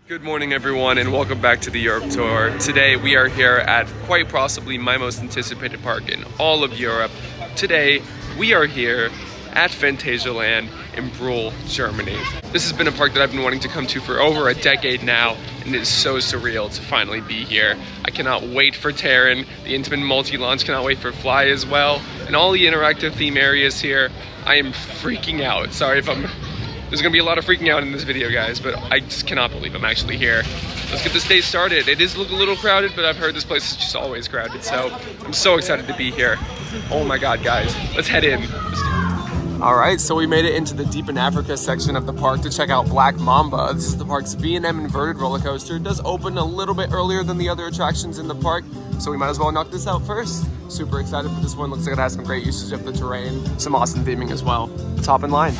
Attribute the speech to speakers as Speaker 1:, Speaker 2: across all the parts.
Speaker 1: Good morning everyone and welcome back to the Europe Tour. Today we are here at quite possibly my most anticipated park in all of Europe. Today we are here at Phantasialand in Brühl, Germany. This has been a park that I've been wanting to come to for over a decade now, and it is so surreal to finally be here. I cannot wait for Terran, the Intamin multi-launch, cannot wait for Fly as well, and all the interactive theme areas here. I am freaking out. Sorry if there's gonna be a lot of freaking out in this video, guys, but I just cannot believe I'm actually here. Let's get this day started. It is a little crowded, but I've heard this place is just always crowded, so I'm so excited to be here. Oh my God, guys, let's head in. All right, so we made it into the Deep in Africa section of the park to check out Black Mamba. This is the park's B&M inverted roller coaster. It does open a little bit earlier than the other attractions in the park, so we might as well knock this out first. Super excited for this one. Looks like it has some great usage of the terrain, some awesome theming as well. Let's hop in line.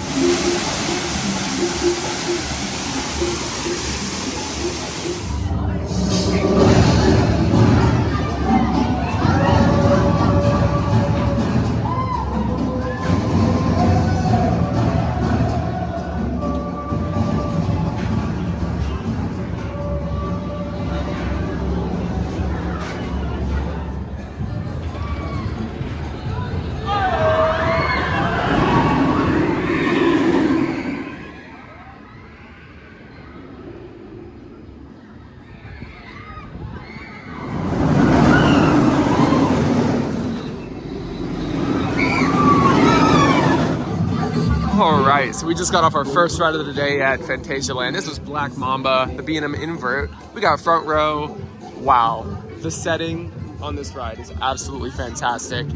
Speaker 1: Alright, so we just got off our first ride of the day at Phantasialand. This was Black Mamba, the B&M invert. We got front row. Wow, the setting on this ride is absolutely fantastic.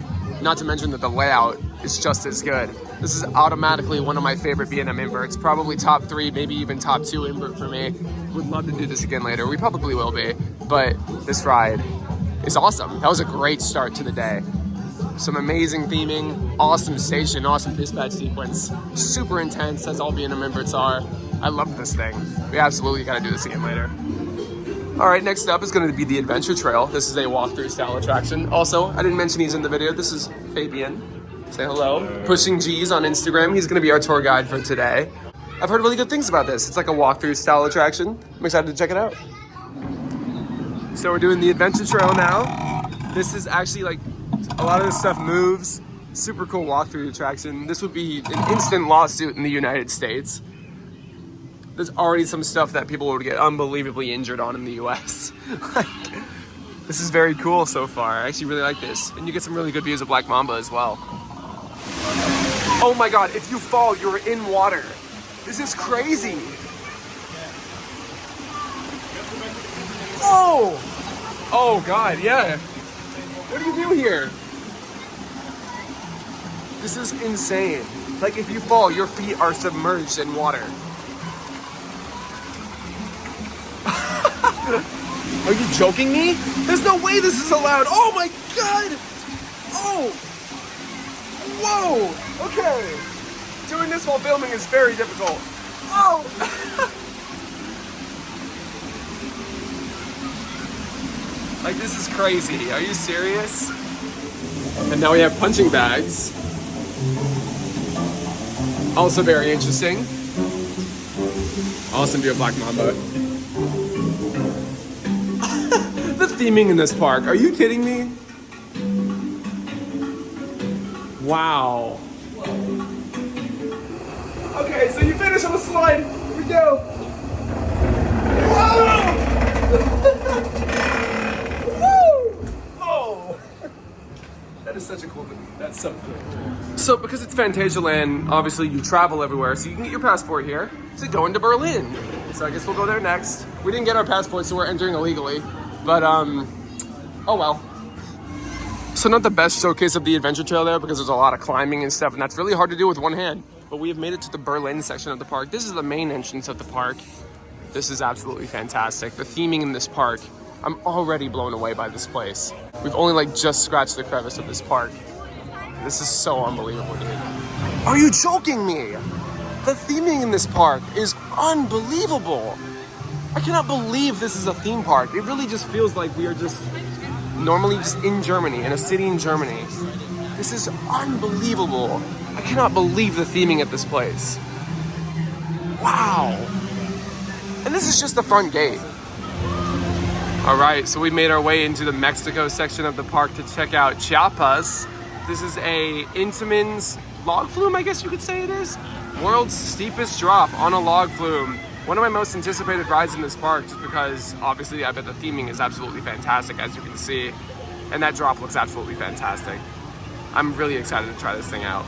Speaker 1: Not to mention that the layout is just as good. This is automatically one of my favorite B&M inverts, probably top 3, maybe even top 2 invert for me. Would love to do this again later. We probably will be, but this ride is awesome. That was a great start to the day. Some amazing theming, awesome station, awesome dispatch sequence. Super intense, as all B&M inverts are. I love this thing. We absolutely gotta do this again later. All right, next up is gonna be the Adventure Trail. This is a walkthrough style attraction. Also, I didn't mention he's in the video. This is Fabian. Say hello. Pushing G's on Instagram. He's gonna be our tour guide for today. I've heard really good things about this. It's like a walkthrough style attraction. I'm excited to check it out. So we're doing the Adventure Trail now. This is actually like, a lot of this stuff moves. Super cool walkthrough attraction. This would be an instant lawsuit in the United States. There's already some stuff that people would get unbelievably injured on in the US. Like, this is very cool so far. I actually really like this. And you get some really good views of Black Mamba as well. Oh my God, if you fall, you're in water. This is crazy. Oh! Oh God, yeah. What do you do here? This is insane. Like, if you fall, your feet are submerged in water. Are you joking me? There's no way this is allowed. Oh my God! Oh! Whoa! Okay. Doing this while filming is very difficult. Oh! Like, this is crazy. Are you serious? And now we have punching bags. Also very interesting. Awesome view of Black Mamba. The theming in this park. Are you kidding me? Wow. Okay, so you finish on the slide. Here we go. Whoa! That is such a cool thing. That's so cool. So because it's Phantasialand, obviously you travel everywhere, so you can get your passport here to go into Berlin. So I guess we'll go there next. We didn't get our passport, so we're entering illegally. But, oh well. So not the best showcase of the Adventure Trail there because there's a lot of climbing and stuff, and that's really hard to do with one hand. But we have made it to the Berlin section of the park. This is the main entrance of the park. This is absolutely fantastic. The theming in this park, I'm already blown away by this place. We've only like just scratched the crevice of this park. This is so unbelievable, dude. Are you joking me? The theming in this park is unbelievable. I cannot believe this is a theme park. It really just feels like we are just normally just in Germany, in a city in Germany. This is unbelievable. I cannot believe the theming at this place. Wow. And And this is just the front gate. All right, so we made our way into the Mexico section of the park to check out Chiapas. This is a Intamin's log flume, I guess you could say it is. World's steepest drop on a log flume. One of my most anticipated rides in this park, just because obviously I bet the theming is absolutely fantastic, as you can see. And that drop looks absolutely fantastic. I'm really excited to try this thing out.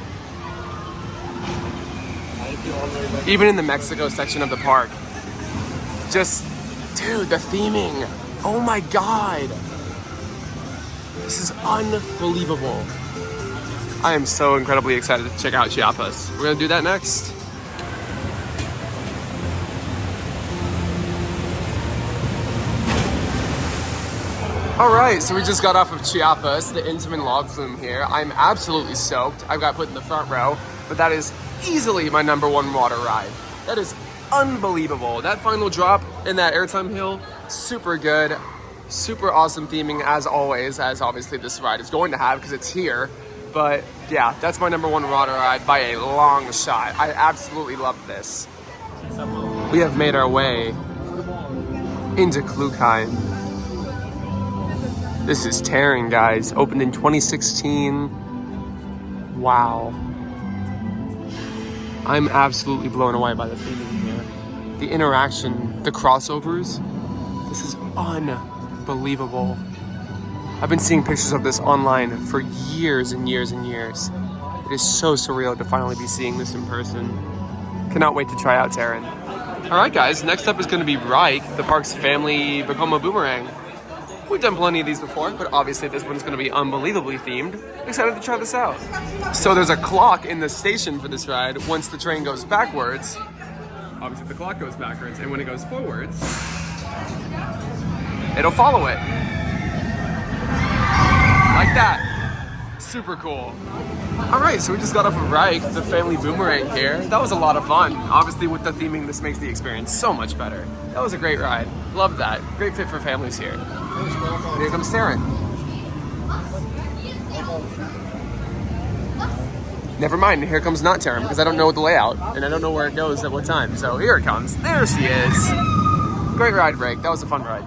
Speaker 1: Even in the Mexico section of the park, just, dude, the theming. Oh my God. This is unbelievable. I am so incredibly excited to check out Chiapas. We're gonna do that next. All right, so we just got off of Chiapas, the Intamin log flume here. I'm absolutely soaked. I got put in the front row, but that is easily my #1 water ride. That is unbelievable. That final drop in that airtime hill, super good. Super awesome theming as always, as obviously this ride is going to have because it's here. But yeah, that's my #1 water ride by a long shot. I absolutely love this. We have made our way into Klugheim. This is Terran, guys. Opened in 2016. Wow. I'm absolutely blown away by the theming here. The interaction, the crossovers. This is unbelievable. I've been seeing pictures of this online for years and years and years. It is so surreal to finally be seeing this in person. Cannot wait to try out Terran. All right, guys. Next up is going to be Reich, the park's family Vekoma boomerang. We've done plenty of these before, but obviously this one's going to be unbelievably themed. Excited to try this out. So there's a clock in the station for this ride. Once the train goes backwards, obviously the clock goes backwards, and when it goes forwards, it'll follow it. Like that. Super cool. All right, so we just got off of Reich, the family boomerang here. That was a lot of fun. Obviously with the theming, this makes the experience so much better. That was a great ride. Love that. Great fit for families here. And here comes Terran. Never mind, here comes not Terran, because I don't know the layout, and I don't know where it goes at what time. So here it comes. There she is. Great ride, Break. That was a fun ride.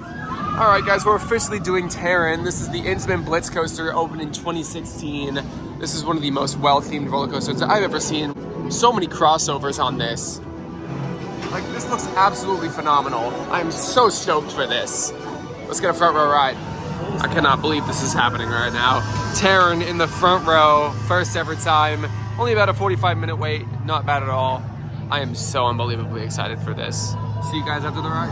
Speaker 1: All right, guys, we're officially doing Terran. This is the Intamin Blitz coaster, opened in 2016. This is one of the most well-themed roller coasters I've ever seen. So many crossovers on this. Like, this looks absolutely phenomenal. I'm so stoked for this. Let's get a front row ride. I cannot believe this is happening right now. Terran in the front row, first ever time. Only about a 45-minute wait, not bad at all. I am so unbelievably excited for this. See you guys after the ride.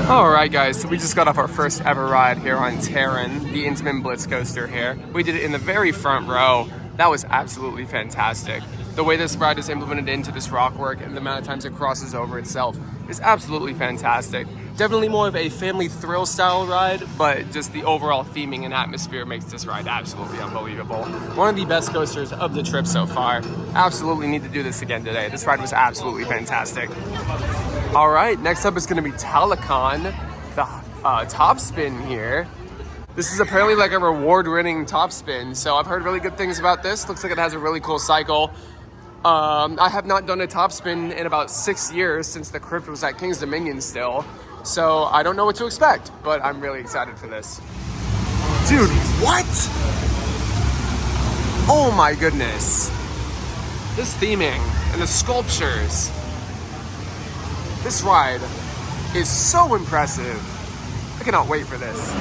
Speaker 1: Alright guys, so we just got off our first ever ride here on Terran, the Intamin Blitz coaster here. We did it in the very front row. That was absolutely fantastic. The way this ride is implemented into this rockwork and the amount of times it crosses over itself is absolutely fantastic. Definitely more of a family thrill style ride, but just the overall theming and atmosphere makes this ride absolutely unbelievable. One of the best coasters of the trip so far. Absolutely need to do this again today. This ride was absolutely fantastic. All right, next up is going to be Talakon, the top spin here. This is apparently like a reward-winning top spin, so I've heard really good things about this. Looks like it has a really cool cycle. I have not done a top spin in about 6 years since the crypt was at King's Dominion still, so I don't know what to expect, but I'm really excited for this. Dude, what? Oh my goodness. This theming and the sculptures. This ride is so impressive. I cannot wait for this.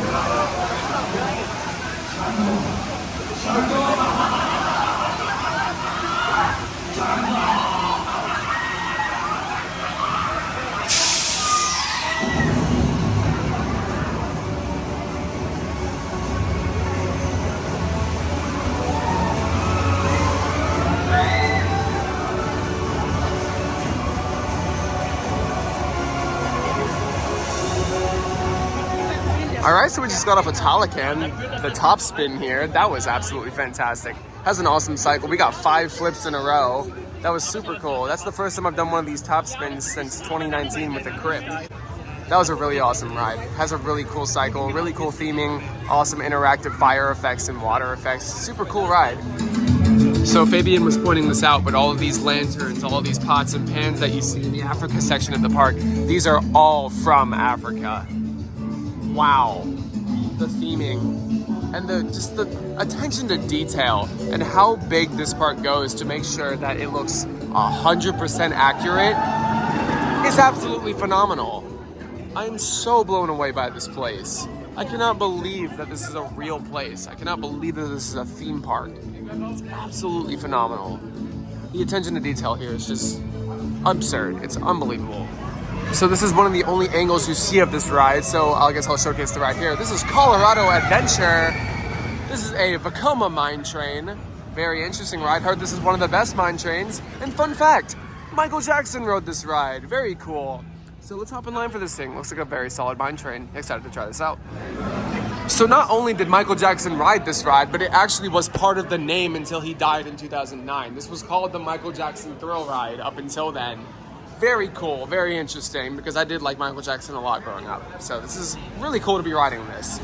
Speaker 1: All right, so we just got off a Talakan, the top spin here. That was absolutely fantastic. Has an awesome cycle. We got 5 flips in a row. That was super cool. That's the first time I've done one of these top spins since 2019 with the Crypt. That was a really awesome ride. Has a really cool cycle, really cool theming, awesome interactive fire effects and water effects. Super cool ride. So Fabian was pointing this out, but all of these lanterns, all of these pots and pans that you see in the Africa section of the park, these are all from Africa. Wow. The theming and just the attention to detail and how big this park goes to make sure that it looks 100% accurate is absolutely phenomenal. I am so blown away by this place. I cannot believe that this is a real place. I cannot believe that this is a theme park. It's absolutely phenomenal. The attention to detail here is just absurd. It's unbelievable. So this is one of the only angles you see of this ride, so I guess I'll showcase the ride here. This is Colorado Adventure. This is a Vekoma mine train. Very interesting ride. Heard this is one of the best mine trains. And fun fact, Michael Jackson rode this ride. Very cool. So let's hop in line for this thing. Looks like a very solid mine train. Excited to try this out. So not only did Michael Jackson ride this ride, but it actually was part of the name until he died in 2009. This was called the Michael Jackson Thrill Ride up until then. Very cool, very interesting, because I did like Michael Jackson a lot growing up. So this is really cool to be riding this.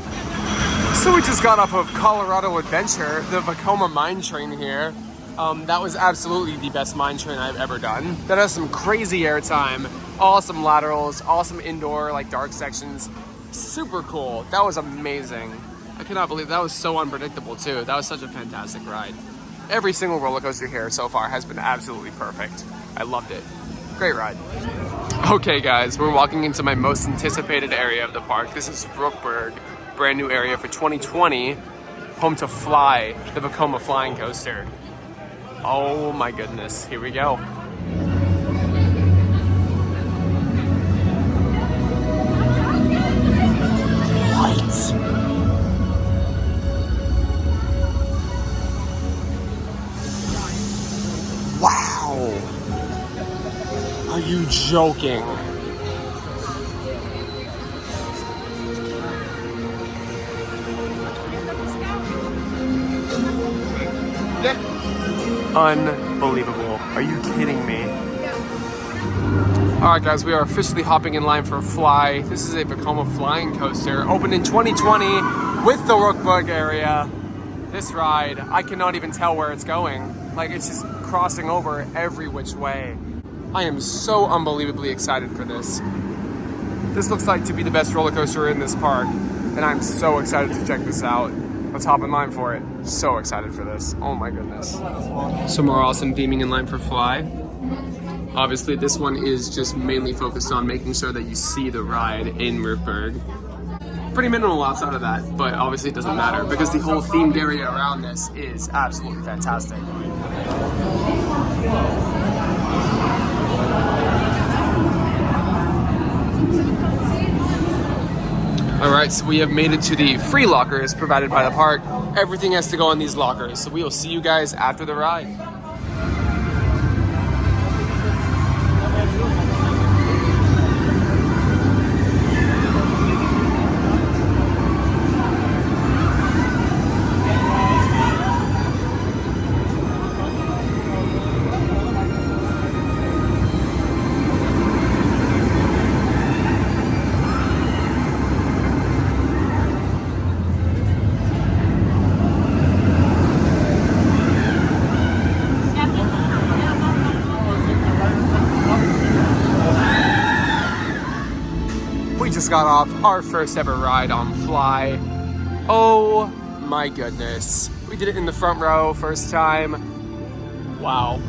Speaker 1: So we just got off of Colorado Adventure, the Vekoma mine train here. That was absolutely the best mine train I've ever done. That has some crazy airtime, awesome laterals, awesome indoor, like dark sections. Super cool. That was amazing. I cannot believe that was so unpredictable too. That was such a fantastic ride. Every single roller coaster here so far has been absolutely perfect. I loved it. Great ride. Okay guys, we're walking into my most anticipated area of the park. This is Brühl, brand new area for 2020, home to Fly, the Vekoma flying coaster. Oh my goodness, here we go. What? Wow. Are you joking? Unbelievable. Are you kidding me? Alright guys, we are officially hopping in line for Fly. This is a Vekoma flying coaster, opened in 2020 with the Brühl area. This ride, I cannot even tell where it's going. Like, it's just crossing over every which way. I am so unbelievably excited for this. This looks like to be the best roller coaster in this park, and I'm so excited to check this out. Let's hop in line for it. So excited for this. Oh my goodness. Some more awesome theming in line for Fly. Obviously, this one is just mainly focused on making sure that you see the ride in Brühl. Pretty minimal outside of that, but obviously it doesn't matter because the whole themed area around this is absolutely fantastic. Alright, so we have made it to the free lockers provided by the park. Everything has to go in these lockers, so we will see you guys after the ride. Just got off our first ever ride on Fly. Oh my goodness. We did it in the front row, first time. Wow.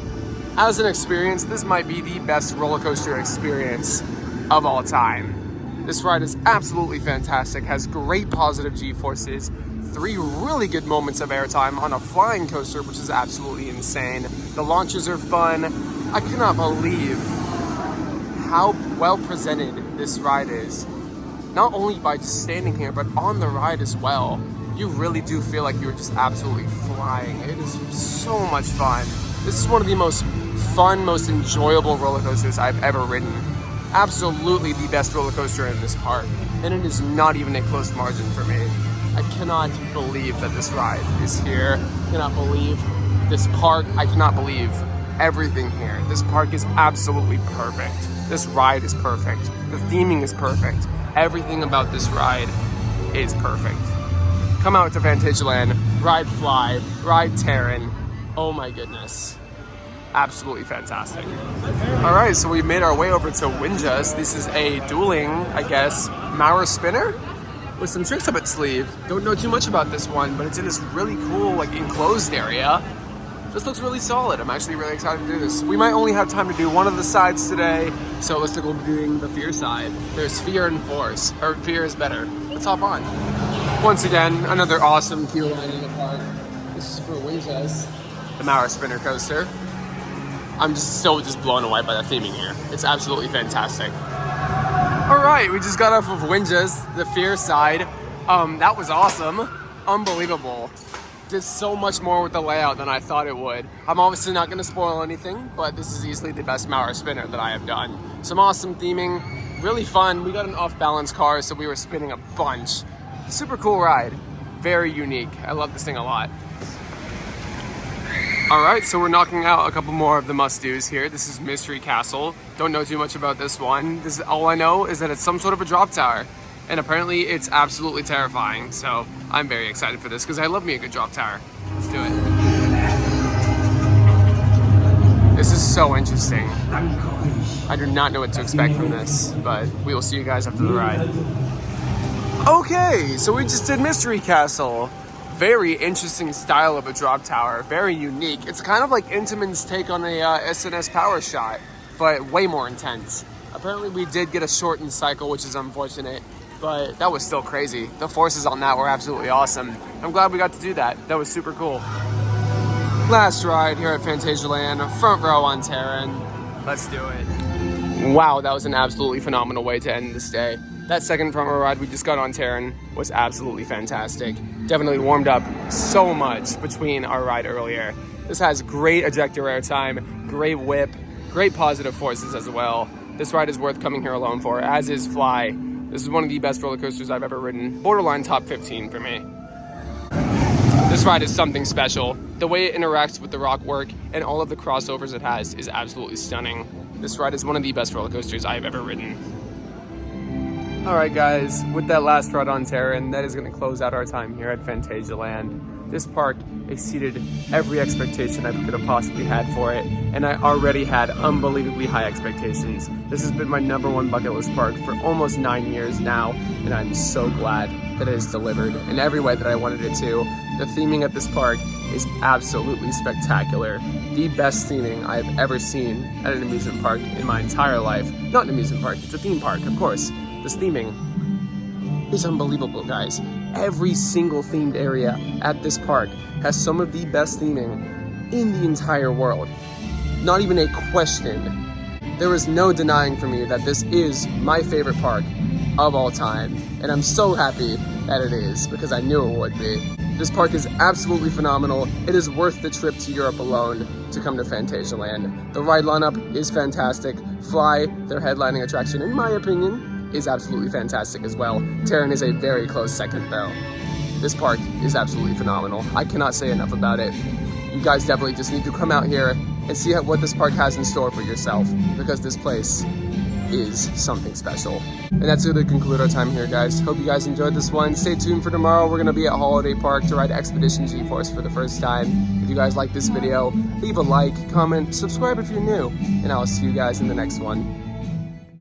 Speaker 1: As an experience, this might be the best roller coaster experience of all time. This ride is absolutely fantastic, has great positive G-forces, 3 really good moments of airtime on a flying coaster, which is absolutely insane. The launches are fun. I cannot believe how well presented this ride is. Not only by just standing here, but on the ride as well. You really do feel like you're just absolutely flying. It is so much fun. This is one of the most fun, most enjoyable roller coasters I've ever ridden. Absolutely the best roller coaster in this park. And it is not even a close margin for me. I cannot believe that this ride is here cannot believe this park. I cannot believe everything here. This park is absolutely perfect. This ride is perfect. The theming is perfect. Everything about this ride is perfect. Come out to Phantasialand, ride Fly, ride Terran. Oh my goodness. Absolutely fantastic. All right, so we made our way over to Winjas. This is a dueling, I guess, Maurer spinner with some tricks up its sleeve. Don't know too much about this one, but it's in this really cool, like, enclosed area. This looks really solid. I'm actually really excited to do this. We might only have time to do one of the sides today, so it looks like we'll be doing the fear side. There's fear and force, or fear is better. Let's hop on. Once again, another awesome queue line in the park. This is for Winjas, the Maurer spinner coaster. I'm just blown away by the theming here. It's absolutely fantastic. All right, we just got off of Winjas, the fear side. That was awesome, unbelievable. Did so much more with the layout than I thought it would. I'm obviously not gonna spoil anything, but this is easily the best Maurer spinner that I have done. Some awesome theming, really fun. We got an off-balance car, so we were spinning a bunch. Super cool ride, very unique. I love this thing a lot. All right, so we're knocking out a couple more of the must-dos here. This is Mystery Castle. Don't know too much about this one. All I know is that it's some sort of a drop tower. And apparently it's absolutely terrifying. So I'm very excited for this because I love me a good drop tower. Let's do it. This is so interesting. I do not know what to expect from this, but we will see you guys after the ride. Okay, so we just did Mystery Castle. Very interesting style of a drop tower, very unique. It's kind of like Intamin's take on a SNS power shot, but way more intense. Apparently we did get a shortened cycle, which is unfortunate, but that was still crazy. The forces on that were absolutely awesome. I'm glad we got to do that. That was super cool. Last ride here at Phantasialand, front row on Terran. Let's do it. Wow, that was an absolutely phenomenal way to end this day. That second front row ride we just got on Terran was absolutely fantastic. Definitely warmed up so much between our ride earlier. This has great ejector air time, great whip, great positive forces as well. This ride is worth coming here alone for, as is Fly. This is one of the best roller coasters I've ever ridden. Borderline top 15 for me. This ride is something special. The way it interacts with the rock work and all of the crossovers it has is absolutely stunning. This ride is one of the best roller coasters I've ever ridden. All right, guys, with that last ride on Terran, that is going to close out our time here at Phantasialand. This park exceeded every expectation I could have possibly had for it, and I already had unbelievably high expectations. This has been my #1 bucket list park for almost 9 years now, and I'm so glad that it has delivered in every way that I wanted it to. The theming at this park is absolutely spectacular. The best theming I've ever seen at an amusement park in my entire life. Not an amusement park, it's a theme park, of course. This theming is unbelievable, guys. Every single themed area at this park has some of the best theming in the entire world. Not even a question. There is no denying for me that this is my favorite park of all time. And I'm so happy that it is, because I knew it would be. This park is absolutely phenomenal. It is worth the trip to Europe alone to come to Phantasialand. The ride lineup is fantastic. Fly, their headlining attraction, in my opinion, is absolutely fantastic as well. Terran is a very close second though. This park is absolutely phenomenal. I cannot say enough about it. You guys definitely just need to come out here and see what this park has in store for yourself, because this place is something special. And that's going to conclude our time here, guys. Hope you guys enjoyed this one. Stay tuned for tomorrow. We're going to be at Holiday Park to ride Expedition G-Force for the first time. If you guys like this video, leave a like, comment, subscribe if you're new, and I'll see you guys in the next one.